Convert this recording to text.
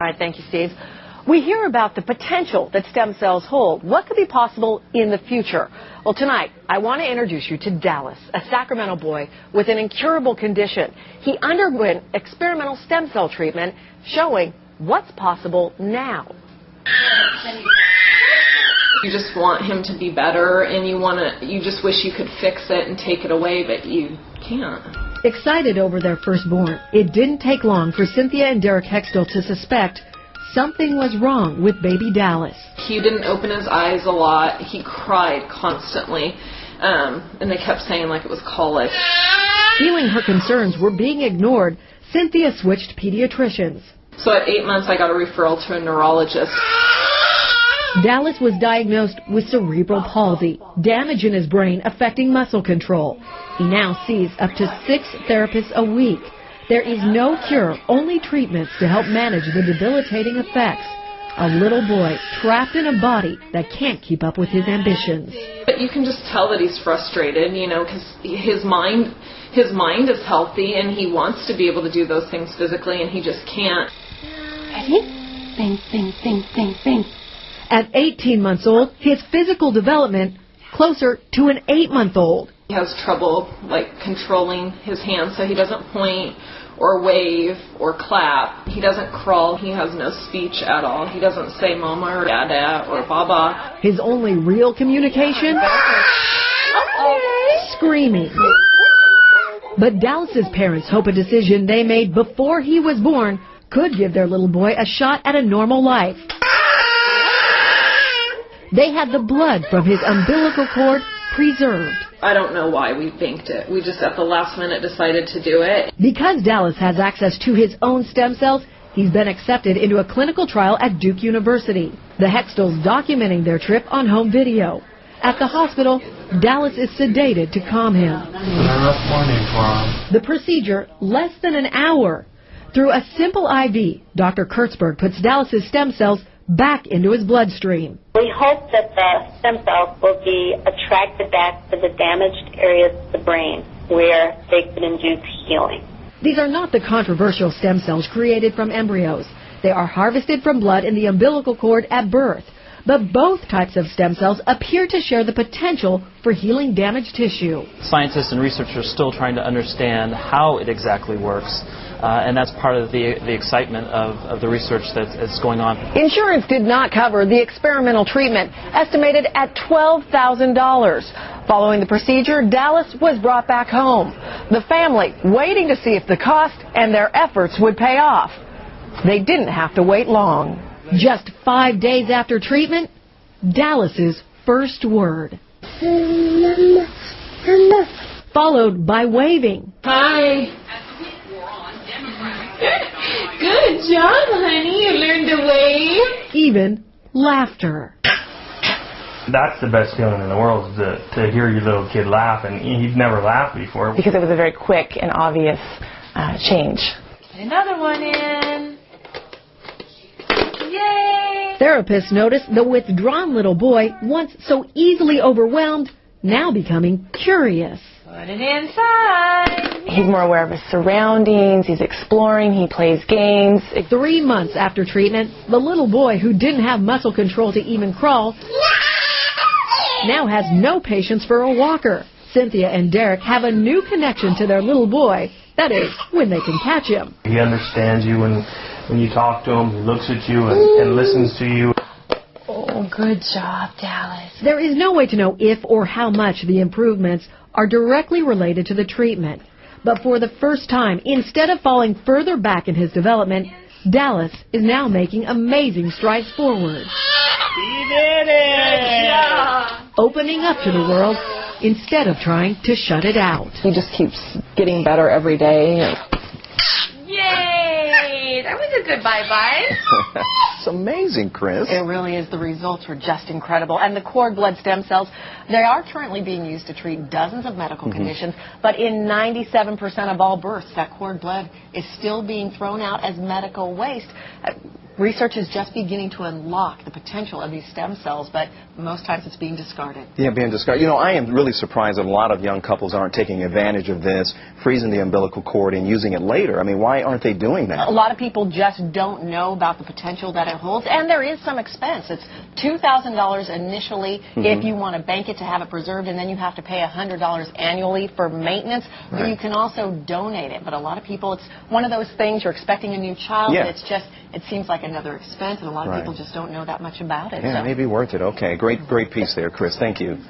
All right, thank you, Steve. We hear about the potential that stem cells hold. What could be possible in the future? Well, tonight, I want to introduce you to Dallas, a Sacramento boy with an incurable condition. He underwent experimental stem cell treatment showing what's possible now. You just want him to be better, and you just wish you could fix it and take it away, but you can't. Excited over their firstborn, it didn't take long for Cynthia and Derek Hextall to suspect something was wrong with baby Dallas. He didn't open his eyes a lot. He cried constantly, and they kept saying like it was colic. Feeling her concerns were being ignored, Cynthia switched pediatricians. So at 8 months, I got a referral to a neurologist. Dallas was diagnosed with cerebral palsy, damage in his brain affecting muscle control. He now sees up to 6 therapists a week. There is no cure, only treatments to help manage the debilitating effects. A little boy trapped in a body that can't keep up with his ambitions. But you can just tell that he's frustrated, because his mind is healthy and he wants to be able to do those things physically and he just can't. Ready? Bing, bing, bing, bing, bing. At 18 months old, his physical development closer to an 8-month-old. He has trouble controlling his hands, so he doesn't point or wave or clap. He doesn't crawl. He has no speech at all. He doesn't say mama or dada or baba. His only real communication? Screaming. But Dallas's parents hope a decision they made before he was born could give their little boy a shot at a normal life. They had the blood from his umbilical cord preserved. I don't know why we banked it. We just at the last minute decided to do it. Because Dallas has access to his own stem cells, he's been accepted into a clinical trial at Duke University. The Hextalls documenting their trip on home video. At the hospital, Dallas is sedated to calm him. The procedure, less than an hour. Through a simple IV, Dr. Kurtzberg puts Dallas's stem cells back into his bloodstream. We hope that the stem cells will be attracted back to the damaged areas of the brain where they could induce healing. These are not the controversial stem cells created from embryos. They are harvested from blood in the umbilical cord at birth. But both types of stem cells appear to share the potential for healing damaged tissue. Scientists and researchers are still trying to understand how it exactly works. And that's part of the excitement of the research that's going on. Insurance did not cover the experimental treatment, estimated at $12,000. Following the procedure, Dallas was brought back home. The family waiting to see if the cost and their efforts would pay off. They didn't have to wait long. Just 5 days after treatment, Dallas's first word. Followed by waving. Hi. Good job, honey. You learned to wave. Even laughter. That's the best feeling in the world, is to hear your little kid laugh, and he'd never laughed before. Because it was a very quick and obvious change. Another one in. Yay! Therapists notice the withdrawn little boy, once so easily overwhelmed, now becoming curious. Put it inside. He's more aware of his surroundings, he's exploring, he plays games. 3 months after treatment, the little boy who didn't have muscle control to even crawl now has no patience for a walker. Cynthia and Derek have a new connection to their little boy. That is, when they can catch him. He understands you when you talk to him. He looks at you and listens to you. Oh, good job, Dallas. There is no way to know if or how much the improvements are directly related to the treatment. But for the first time, instead of falling further back in his development, Dallas is now making amazing strides forward. He did it! Opening up to the world instead of trying to shut it out. He just keeps getting better every day. Yay! That was a good bye-bye. It's amazing, Chris. It really is. The results were just incredible. And the cord blood stem cells, they are currently being used to treat dozens of medical conditions, but in 97% of all births, that cord blood is still being thrown out as medical waste. research is just beginning to unlock the potential of these stem cells, but most times it's being discarded. Yeah, being discarded. You know, I am really surprised that a lot of young couples aren't taking advantage of this, freezing the umbilical cord and using it later. I mean, why aren't they doing that? A lot of people just don't know about the potential that it holds, and there is some expense. It's $2,000 initially if you want to bank it to have it preserved, and then you have to pay $100 annually for maintenance. But you can also donate it. But a lot of people, it's one of those things, you're expecting a new child, and it's just, it seems like another expense, and a lot of people just don't know that much about it. Yeah, it may be worth it. Okay, great piece there, Chris. Thank you.